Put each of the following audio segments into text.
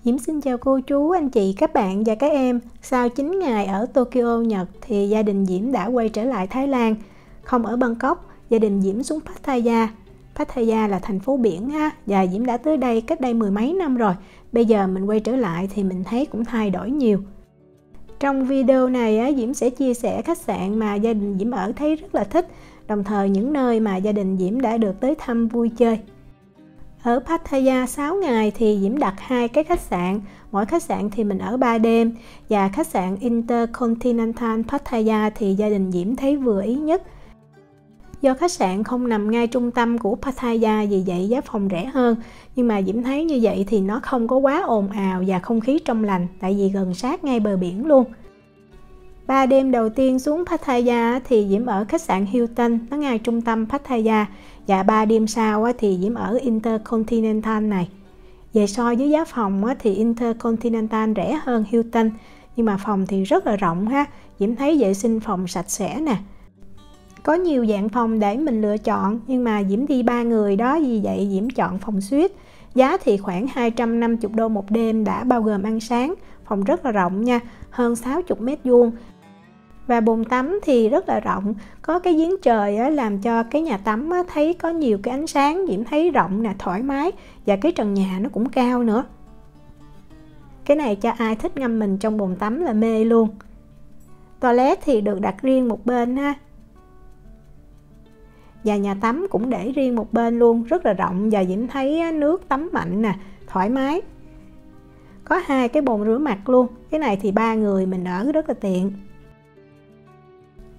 Diễm xin chào cô chú, anh chị, các bạn và các em. Sau 9 ngày ở Tokyo, Nhật thì gia đình Diễm đã quay trở lại Thái Lan. Không ở Bangkok, gia đình Diễm xuống Pattaya. Pattaya là thành phố biển ha, và Diễm đã tới đây cách đây mười mấy năm rồi. Bây giờ mình quay trở lại thì mình thấy cũng thay đổi nhiều. Trong video này Diễm sẽ chia sẻ khách sạn mà gia đình Diễm ở thấy rất là thích, đồng thời những nơi mà gia đình Diễm đã được tới thăm vui chơi. Ở Pattaya 6 ngày thì Diễm đặt 2 cái khách sạn, mỗi khách sạn thì mình ở 3 đêm, và khách sạn Intercontinental Pattaya thì gia đình Diễm thấy vừa ý nhất. Do khách sạn không nằm ngay trung tâm của Pattaya, vì vậy giá phòng rẻ hơn, nhưng mà Diễm thấy như vậy thì nó không có quá ồn ào và không khí trong lành, tại vì gần sát ngay bờ biển luôn. 3 đêm đầu tiên xuống Pattaya thì Diễm ở khách sạn Hilton, nó ngay trung tâm Pattaya, và 3 đêm sau thì Diễm ở Intercontinental này. Về so với giá phòng thì Intercontinental rẻ hơn Hilton, nhưng mà phòng thì rất là rộng ha. Diễm thấy vệ sinh phòng sạch sẽ nè. Có nhiều dạng phòng để mình lựa chọn, nhưng mà Diễm đi 3 người đó, vì vậy Diễm chọn phòng suite. Giá thì khoảng 250 đô một đêm đã bao gồm ăn sáng. Phòng rất là rộng nha, hơn 60 mét vuông. Và bồn tắm thì rất là rộng, có cái giếng trời làm cho cái nhà tắm thấy có nhiều cái ánh sáng. Diễm thấy rộng nè, thoải mái, và cái trần nhà nó cũng cao nữa. Cái này cho ai thích ngâm mình trong bồn tắm là mê luôn. Toilet thì được đặt riêng một bên ha, và nhà tắm cũng để riêng một bên luôn, rất là rộng, và Diễm thấy nước tắm mạnh nè, thoải mái. Có 2 cái bồn rửa mặt luôn, cái này thì 3 người mình ở rất là tiện.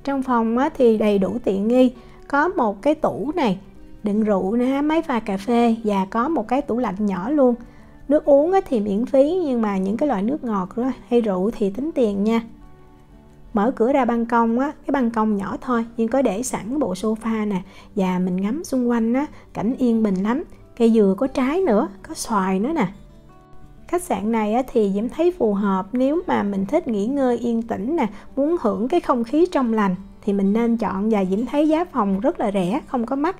Trong phòng thì đầy đủ tiện nghi, có một cái tủ này đựng rượu nè, máy pha cà phê, và có một cái tủ lạnh nhỏ luôn. Nước uống thì miễn phí, nhưng mà những cái loại nước ngọt hay rượu thì tính tiền nha. Mở cửa ra ban công cái ban công nhỏ thôi, nhưng có để sẵn bộ sofa nè, và mình ngắm xung quanh cảnh yên bình lắm. Cây dừa có trái nữa, có xoài nữa nè. Khách sạn này thì Diễm thấy phù hợp nếu mà mình thích nghỉ ngơi yên tĩnh nè, muốn hưởng cái không khí trong lành thì mình nên chọn, và Diễm thấy giá phòng rất là rẻ, không có mắc.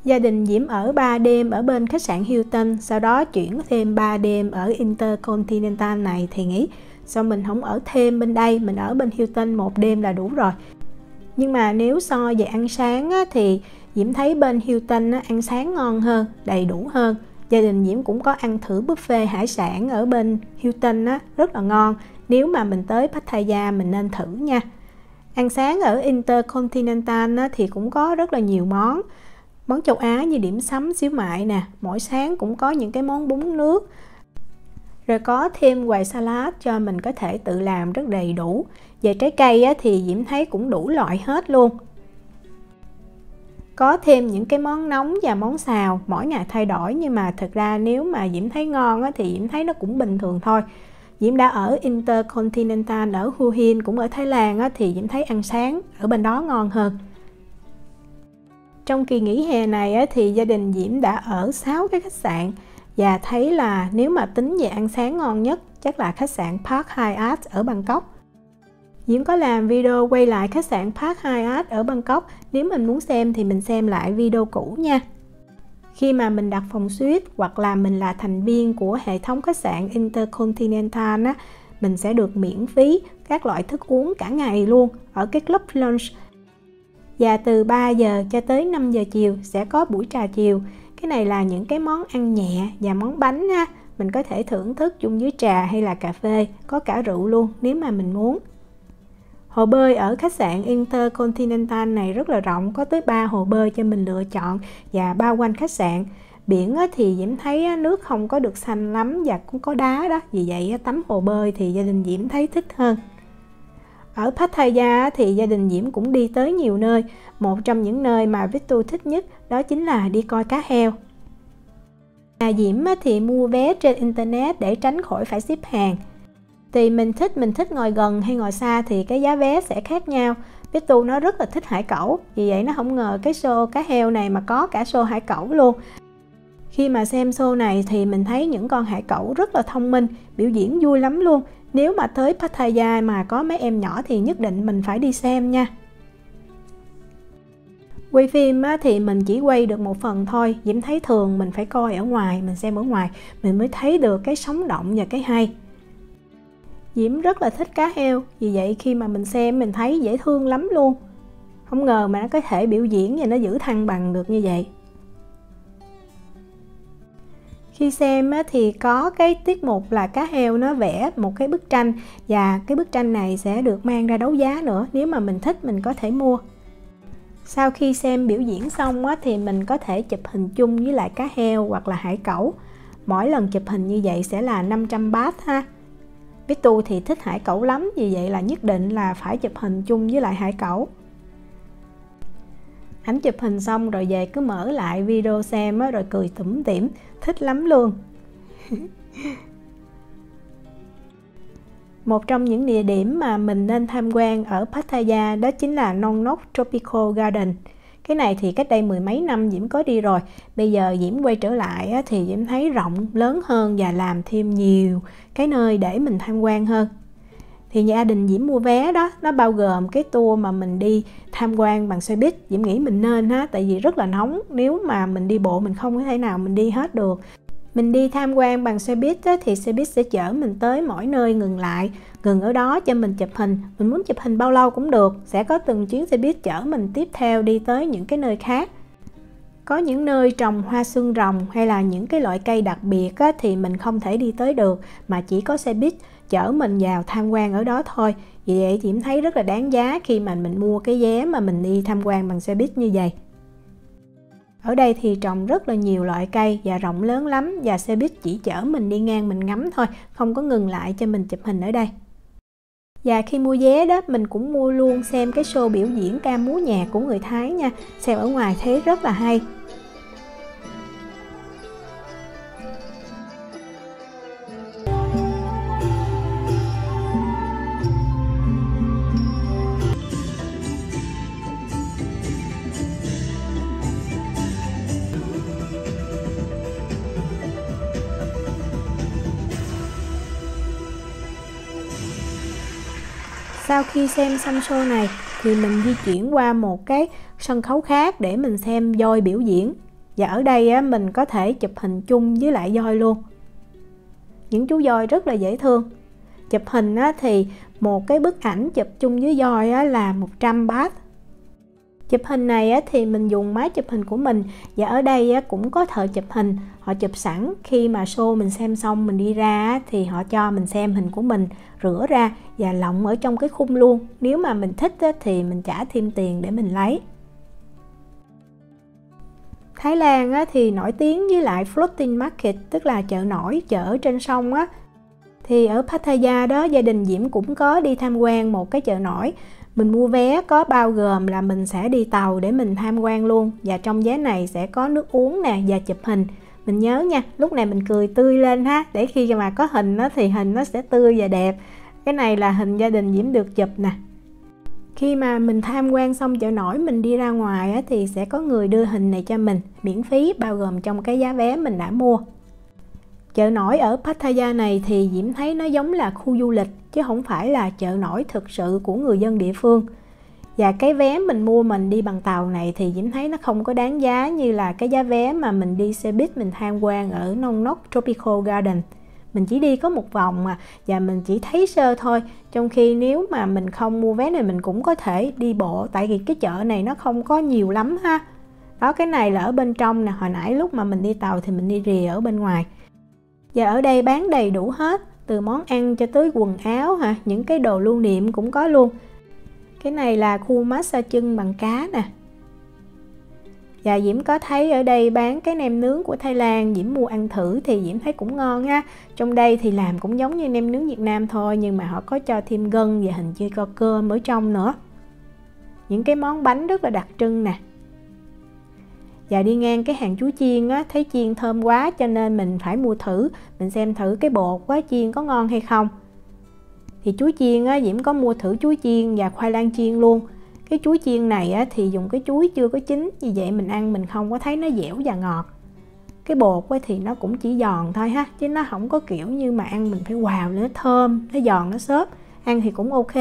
Gia đình Diễm ở 3 đêm ở bên khách sạn Hilton, sau đó chuyển thêm 3 đêm ở Intercontinental này thì nghĩ sao mình không ở thêm bên đây, mình ở bên Hilton 1 đêm là đủ rồi. Nhưng mà nếu so về ăn sáng thì Diễm thấy bên Hilton ăn sáng ngon hơn, đầy đủ hơn. Gia đình Diễm cũng có ăn thử buffet hải sản ở bên Hilton rất là ngon. Nếu mà mình tới Pattaya mình nên thử nha. Ăn sáng ở Intercontinental thì cũng có rất là nhiều món. Món châu Á như điểm sắm, xíu mại nè, mỗi sáng cũng có những cái món bún nước. Rồi có thêm quầy salad cho mình có thể tự làm rất đầy đủ. Về trái cây thì Diễm thấy cũng đủ loại hết luôn. Có thêm những cái món nóng và món xào, mỗi ngày thay đổi, nhưng mà thật ra nếu mà Diễm thấy ngon thì Diễm thấy nó cũng bình thường thôi. Diễm đã ở Intercontinental ở Hua Hin, cũng ở Thái Lan thì Diễm thấy ăn sáng ở bên đó ngon hơn. Trong kỳ nghỉ hè này thì gia đình Diễm đã ở 6 cái khách sạn, và thấy là nếu mà tính về ăn sáng ngon nhất chắc là khách sạn Park Hyatt ở Bangkok. Diễm có làm video quay lại khách sạn Park Hyatt ở Bangkok, nếu mình muốn xem thì mình xem lại video cũ nha. Khi mà mình đặt phòng suite hoặc là mình là thành viên của hệ thống khách sạn Intercontinental mình sẽ được miễn phí các loại thức uống cả ngày luôn ở cái club lunch. Và từ 3 giờ cho tới 5 giờ chiều sẽ có buổi trà chiều. Cái này là những cái món ăn nhẹ và món bánh mình có thể thưởng thức chung với trà hay là cà phê, có cả rượu luôn nếu mà mình muốn. Hồ bơi ở khách sạn Intercontinental này rất là rộng, có tới 3 hồ bơi cho mình lựa chọn và bao quanh khách sạn. Biển thì Diễm thấy nước không có được xanh lắm và cũng có đá đó, vì vậy tắm hồ bơi thì gia đình Diễm thấy thích hơn. Ở Pattaya thì gia đình Diễm cũng đi tới nhiều nơi. Một trong những nơi mà Victor thích nhất đó chính là đi coi cá heo. Diễm thì mua vé trên internet để tránh khỏi phải xếp hàng. Thì mình thích ngồi gần hay ngồi xa thì cái giá vé sẽ khác nhau. Victor nó rất là thích hải cẩu, vì vậy nó không ngờ cái show cá heo này mà có cả show hải cẩu luôn. Khi mà xem show này thì mình thấy những con hải cẩu rất là thông minh, biểu diễn vui lắm luôn. Nếu mà tới Pattaya mà có mấy em nhỏ thì nhất định mình phải đi xem nha. Quay phim á, thì mình chỉ quay được một phần thôi. Diễm thấy thường mình phải coi ở ngoài, mình xem ở ngoài mình mới thấy được cái sống động và cái hay. Diễm rất là thích cá heo, vì vậy khi mà mình xem mình thấy dễ thương lắm luôn. Không ngờ mà nó có thể biểu diễn và nó giữ thăng bằng được như vậy. Khi xem á, thì có cái tiết mục là cá heo nó vẽ một cái bức tranh, và cái bức tranh này sẽ được mang ra đấu giá nữa. Nếu mà mình thích mình có thể mua. Sau khi xem biểu diễn xong á, thì mình có thể chụp hình chung với lại cá heo hoặc là hải cẩu. Mỗi lần chụp hình như vậy sẽ là 500 baht ha. Vitu thì thích hải cẩu lắm, vì vậy là nhất định là phải chụp hình chung với lại hải cẩu. Ảnh chụp hình xong rồi về cứ mở lại video xem á, rồi cười tủm tỉm, thích lắm luôn. Một trong những địa điểm mà mình nên tham quan ở Pattaya đó chính là Non Nok Tropical Garden. Cái này thì cách đây mười mấy năm Diễm có đi rồi. Bây giờ Diễm quay trở lại á, thì Diễm thấy rộng, lớn hơn và làm thêm nhiều cái nơi để mình tham quan hơn. Thì gia đình Diễm mua vé đó, nó bao gồm cái tour mà mình đi tham quan bằng xe buýt. Diễm nghĩ mình nên ha, tại vì rất là nóng. Nếu mà mình đi bộ mình không có thể nào mình đi hết được. Mình đi tham quan bằng xe buýt á, thì xe buýt sẽ chở mình tới mỗi nơi ngừng lại. Ngừng ở đó cho mình chụp hình. Mình muốn chụp hình bao lâu cũng được. Sẽ có từng chuyến xe buýt chở mình tiếp theo đi tới những cái nơi khác. Có những nơi trồng hoa xương rồng hay là những cái loại cây đặc biệt á, thì mình không thể đi tới được, mà chỉ có xe buýt chở mình vào tham quan ở đó thôi. Vì vậy Diễm thấy rất là đáng giá khi mà mình mua cái vé mà mình đi tham quan bằng xe buýt như vậy. Ở đây thì trồng rất là nhiều loại cây và rộng lớn lắm, và xe buýt chỉ chở mình đi ngang mình ngắm thôi, không có ngừng lại cho mình chụp hình ở đây. Và khi mua vé đó mình cũng mua luôn xem cái show biểu diễn ca múa nhạc của người Thái nha. Xem ở ngoài thấy rất là hay. Sau khi xem xong show này thì mình di chuyển qua một cái sân khấu khác để mình xem voi biểu diễn. Và ở đây á, mình có thể chụp hình chung với lại voi luôn. Những chú voi rất là dễ thương. Chụp hình á, thì một cái bức ảnh chụp chung với voi á, là 100 baht. Chụp hình này á, thì mình dùng máy chụp hình của mình. Và ở đây á, cũng có thợ chụp hình. Họ chụp sẵn, khi mà show mình xem xong mình đi ra á, thì họ cho mình xem hình của mình, rửa ra và lộng ở trong cái khung luôn. Nếu mà mình thích á, thì mình trả thêm tiền để mình lấy. Thái Lan á, thì nổi tiếng với lại floating market, tức là chợ nổi, chợ trên sông á. Thì ở Pattaya đó, gia đình Diễm cũng có đi tham quan một cái chợ nổi. Mình mua vé có bao gồm là mình sẽ đi tàu để mình tham quan luôn. Và trong vé này sẽ có nước uống nè và chụp hình. Mình nhớ nha, lúc này mình cười tươi lên ha, để khi mà có hình đó, thì hình nó sẽ tươi và đẹp. Cái này là hình gia đình Diễm được chụp nè. Khi mà mình tham quan xong chợ nổi, mình đi ra ngoài á, thì sẽ có người đưa hình này cho mình, miễn phí, bao gồm trong cái giá vé mình đã mua. Chợ nổi ở Pattaya này thì Diễm thấy nó giống là khu du lịch, chứ không phải là chợ nổi thực sự của người dân địa phương. Và cái vé mình mua mình đi bằng tàu này thì Diễm thấy nó không có đáng giá như là cái giá vé mà mình đi xe buýt mình tham quan ở Non Nok Tropical Garden. Mình chỉ đi có một vòng mà, và mình chỉ thấy sơ thôi. Trong khi nếu mà mình không mua vé này mình cũng có thể đi bộ, tại vì cái chợ này nó không có nhiều lắm ha. Đó, cái này là ở bên trong nè, hồi nãy lúc mà mình đi tàu thì mình đi rìa ở bên ngoài. Và ở đây bán đầy đủ hết, từ món ăn cho tới quần áo hả, những cái đồ lưu niệm cũng có luôn. Cái này là khu massage chân bằng cá nè. Và Diễm có thấy ở đây bán cái nem nướng của Thái Lan, Diễm mua ăn thử thì Diễm thấy cũng ngon ha. Trong đây thì làm cũng giống như nem nướng Việt Nam thôi, nhưng mà họ có cho thêm gân và hình như có cơm ở trong nữa. Những cái món bánh rất là đặc trưng nè. Và đi ngang cái hàng chuối chiên á, thấy chiên thơm quá cho nên mình phải mua thử. Mình xem thử cái bột quá chiên có ngon hay không. Thì chuối chiên á, Diễm có mua thử chuối chiên và khoai lang chiên luôn. Cái chuối chiên này á, thì dùng cái chuối chưa có chín, vì vậy mình ăn mình không có thấy nó dẻo và ngọt. Cái bột á, thì nó cũng chỉ giòn thôi ha, chứ nó không có kiểu như mà ăn mình phải xào nó thơm, nó giòn, nó xốp. Ăn thì cũng ok.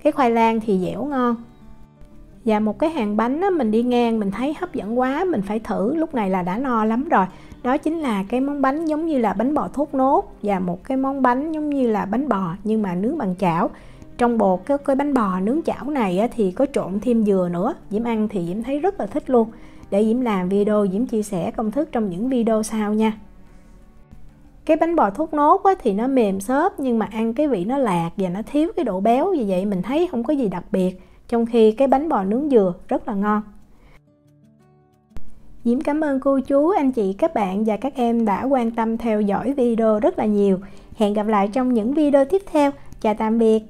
Cái khoai lang thì dẻo ngon. Và một cái hàng bánh á, mình đi ngang mình thấy hấp dẫn quá, mình phải thử, lúc này là đã no lắm rồi. Đó chính là cái món bánh giống như là bánh bò thốt nốt, và một cái món bánh giống như là bánh bò nhưng mà nướng bằng chảo. Trong bột cái bánh bò nướng chảo này á, thì có trộn thêm dừa nữa. Diễm ăn thì Diễm thấy rất là thích luôn. Để Diễm làm video, Diễm chia sẻ công thức trong những video sau nha. Cái bánh bò thốt nốt á, thì nó mềm xốp nhưng mà ăn cái vị nó lạc và nó thiếu cái độ béo, vì vậy mình thấy không có gì đặc biệt. Trong khi cái bánh bò nướng dừa rất là ngon. Diễm cảm ơn cô chú, anh chị, các bạn và các em đã quan tâm theo dõi video rất là nhiều. Hẹn gặp lại trong những video tiếp theo. Chào tạm biệt.